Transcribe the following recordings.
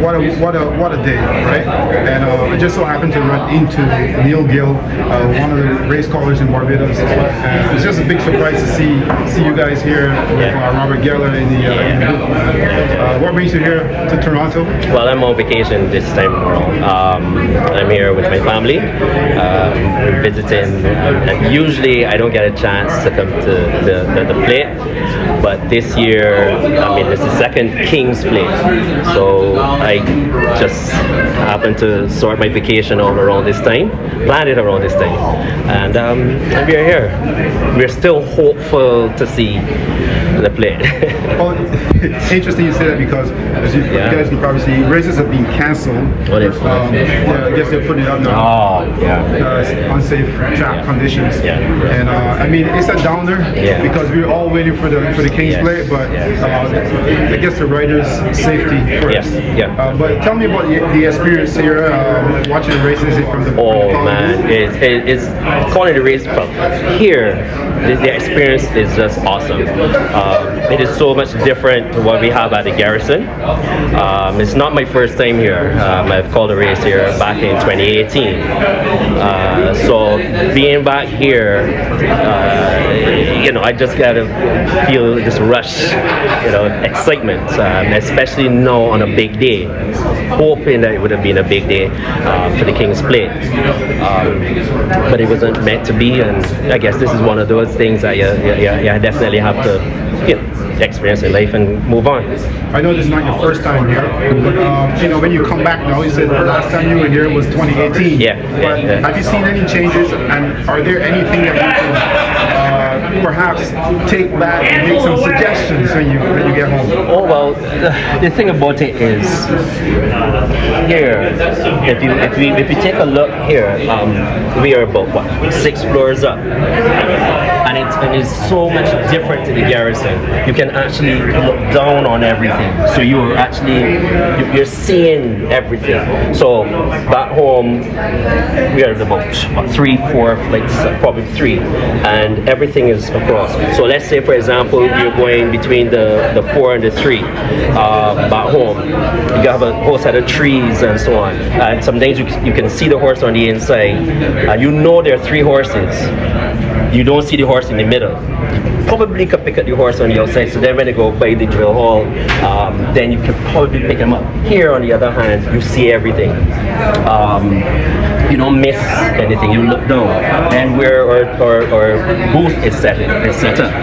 what a day, right? And I just so happened to run into Gill, one of the race callers in Barbados. It's just a big surprise to see you guys here with Robert Geller in the booth. What brings you here to Toronto? Well, I'm on vacation this time around. I'm here with my family. We're visiting, and usually I don't get a chance to come to the plate, but this year, I mean, it's the second King's plate, so I just happened to sort my vacation all around this time, planned it around this time, and we are here. We're still hopeful to see the plate. Well, it's interesting you say that because, as you guys can probably see, races have been cancelled. I guess they're putting it up now. Oh, yeah. Unsafe track conditions. Yeah. And I mean, it's a downer because we're all waiting for the King's plate, but I guess the riders' safety first. But tell me about the experience here, watching the races from the. Oh man, it's calling the race from here. The experience is just awesome. It is so much different to what we have at the Garrison. It's not my first time here. I've called a race here back in 2018. So being back here, I just gotta feel this rush, excitement, especially now on a big day. Hoping that it would have been a big day for the King's Plate, but it wasn't meant to be, and I guess this is one of those things that you definitely have to experience in life and move on. I know this is not your first time here, but when you come back now, you said the last time you were here was 2018. But have you seen any changes, and are there anything that you can perhaps take back and make some suggestions when you get home? Oh well, the thing about it is here, if you take a look here, we are about 6 floors up, and it's so much different to the Garrison. You can actually look down on everything, so you're seeing everything. So back home we are about 3, 4 flights, probably 3, and everything is across. So let's say, for example, you're going between the 4 and the 3 back home. You have a whole set of trees and so on, and sometimes you can see the horse on the inside, and there are 3 horses. You don't see the horse in the middle. You probably could pick up the horse on the outside, so then when they go by the drill hall, then you can probably pick him up. Here, on the other hand, you see everything. You don't miss anything. You look down, and where our booth is set up,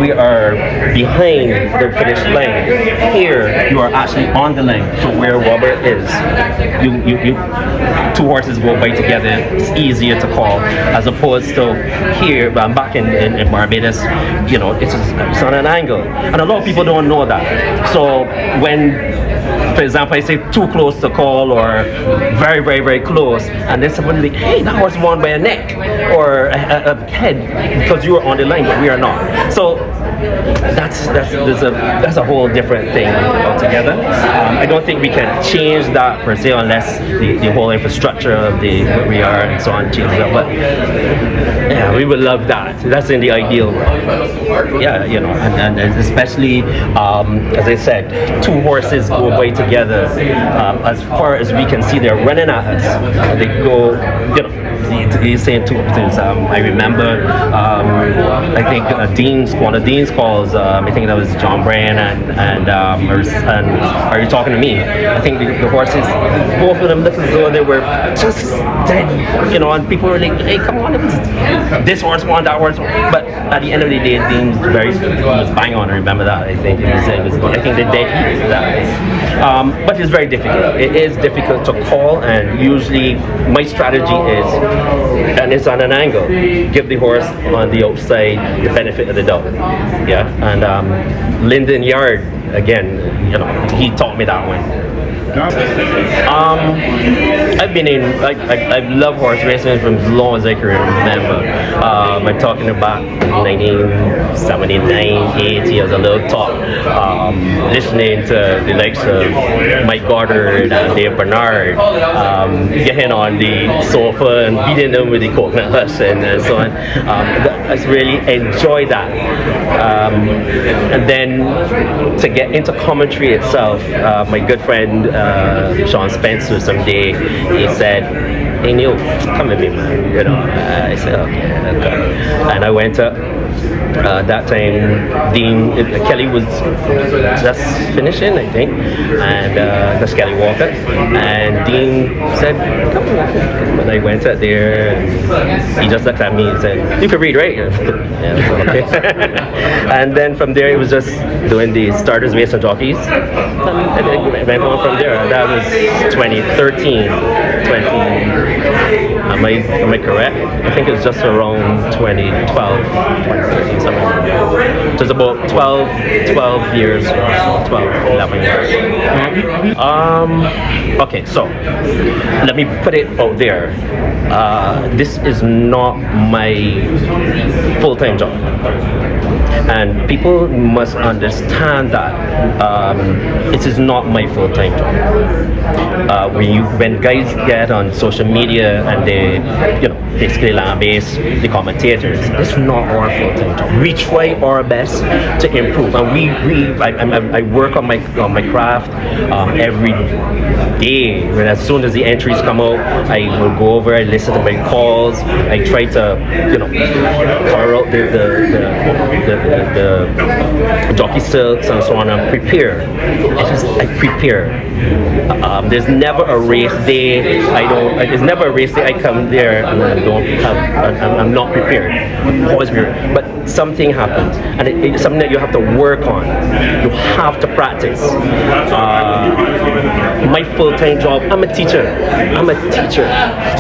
we are behind the finish line. Here, you are actually on the line, so where Robert is, you 2 horses go by together. It's easier to call, as opposed to here. I'm back in Barbados. It's on an angle, and a lot of people don't know that. So when, for example, I say too close to call or very, very, very close, and then somebody like, hey, that horse won by a neck or a head because you were on the line, but we are not. So that's a whole different thing altogether. I don't think we can change that per se unless the whole infrastructure of where we are and so on changes up. But yeah, we would love that. That's in the ideal world. Yeah, and especially as I said, 2 horses go by together. As far as we can see, they're running at us. They go, he's saying 2 horses. I remember, I think one of Dean's calls. I think that was John Bryan and are you talking to me? I think the horses, both of them looked as though they were just dead, and people were like, hey, come on, this horse won, that horse won. But at the end of the day, Dean was bang on. I remember that. I think I think they did that. But it's very difficult. It is difficult to call, and usually my strategy is, and it's on an angle, give the horse on the outside the benefit of the doubt. Yeah, and Lyndon Yard, again, he taught me that one. I've been in, I love horse racing from as long as I can remember. I'm talking about 1979, 80 as a little top, listening to the likes of Mike Goddard and Dave Bernard, getting on the sofa and beating them with the coconut hush and so on. I really enjoy that. And then to get into commentary itself, my good friend Sean Spencer someday. He said, "Hey Neil, come with me, man." You know, I said, "Okay." And I went up. That time, Dean Kelly was just finishing, I think, and that's Kelly Walker. And Dean said, "Come on." And I went up there, and he just looked at me and said, "You can read, right?" Yeah, I said, okay. And then from there, it was just doing the starters, based on jockeys, and then it went on from there. That was 2013, 20. Am I correct? I think it was just around 2012, 2013, something like that. Just about 12 years, 11 years. Okay, so let me put it out there. This is not my full-time job. And people must understand that it is not my full-time job. When guys get on social media and they, basically land-based, the commentators, it's not our full-time job. We try our best to improve, and I work on my craft every day. As soon as the entries come out, I will go over, I listen to my calls, I try to, carve out the jockey silks and so on, and prepare. I prepare. There's never a race day. There's never a race day I come there and I'm not prepared. I'm always prepared. But something happens, and it's something that you have to work on. You have to practice. My full-time job, I'm a teacher.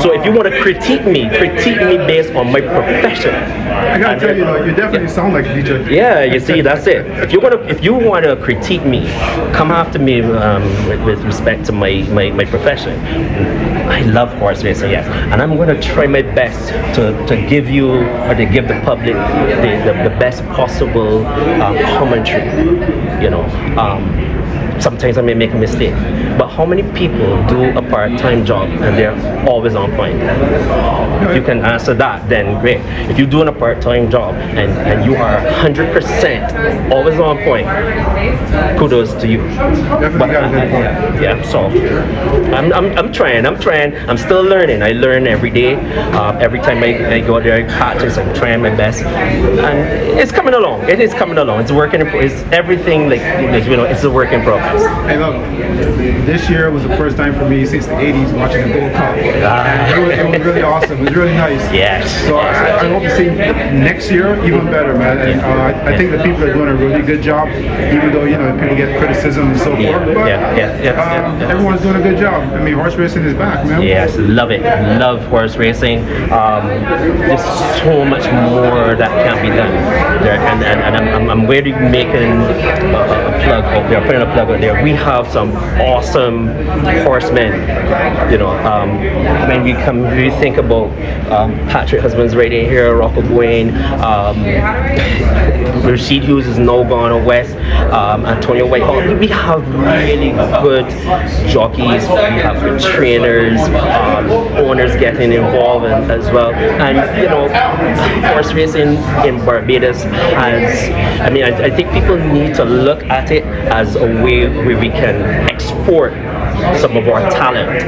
So if you want to critique me based on my profession. I gotta tell you, you definitely sound like a teacher. Yeah, you see, that's it. If you want to critique me, come after me with respect to my profession. I love horse racing, yes, and I'm going to try my best to give you, or to give the public the best possible commentary. Sometimes I may make a mistake, but how many people do a part-time job and they're always on point? If you can answer that, then great. If you're doing a part-time job and you are 100% always on point, kudos to you. Yeah, so I'm trying. I'm still learning. I learn every day. Every time I go there, I practice. I'm trying my best, and it's coming along. It is coming along. It's working. It's everything it's a work in progress. Hey, look, this year was the first time for me since the 80s watching the Gold Cup. It was really awesome. It was really nice. Yes. So I hope to see next year even better, man. And I think the people are doing a really good job, even though people get criticism and so forth. But everyone's doing a good job. I mean, horse racing is back, man. Yes, love it. Love horse racing. There's so much more that can be done there, and I'm really making a plug out there, putting a plug out there. We have some awesome horsemen. When we think about Patrick Husbands right in here, Rocco Buane, Rashid Hughes is now gone out west, Antonio Whitehall. We have really good jockeys. We have good trainers, owners getting involved as well. And horse racing in Barbados I think people need to look at it as a way where we can export some of our talent.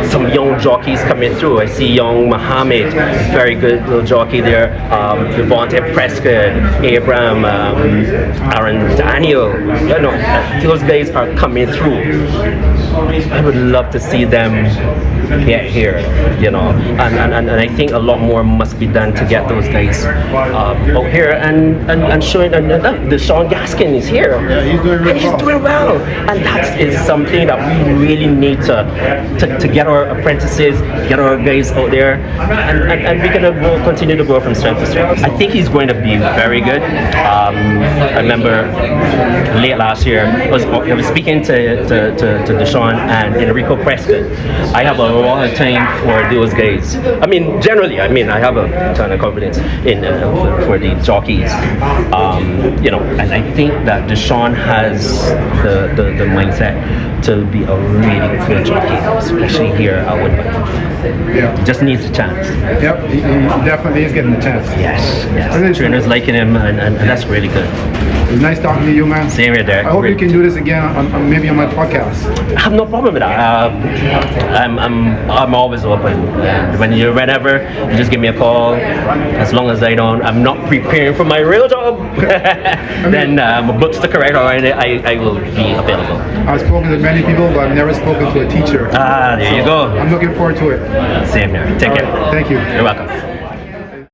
Some young jockeys coming through. I see young Mohammed, very good little jockey there. Devontae Prescott, Abraham, Aaron Daniel. Those guys are coming through. I would love to see them get here, and I think a lot more must be done to get those guys out here and showing. The Sean Gaskin is here. Yeah, he's doing really well. He's doing well, and that is something that we really need to get our apprentices, get our guys out there, and we're gonna continue to grow from strength to strength. I think he's going to be very good. I remember late last year I was speaking to Deshaun and Enrico Prescott. I have a lot of time for those guys. I mean, generally, I have a ton of confidence in for the jockeys. And I think that Deshaun has the mindset to be a really good jockey, especially here at Woodbine. Yeah. Just needs a chance. Yep, he definitely is getting the chance. Yes. Trainers liking him, and that's really good. It's nice talking to you, man. Same here, Derek. I hope you can do this again, maybe on my podcast. I have no problem with that. I'm always open. And whenever you just give me a call. As long as I'm not preparing for my real job, then my book's the correct, or I will be available. I've spoken to many people, but I've never spoken to a teacher. There you go. I'm looking forward to it. Same here. Take care. Thank you. You're welcome.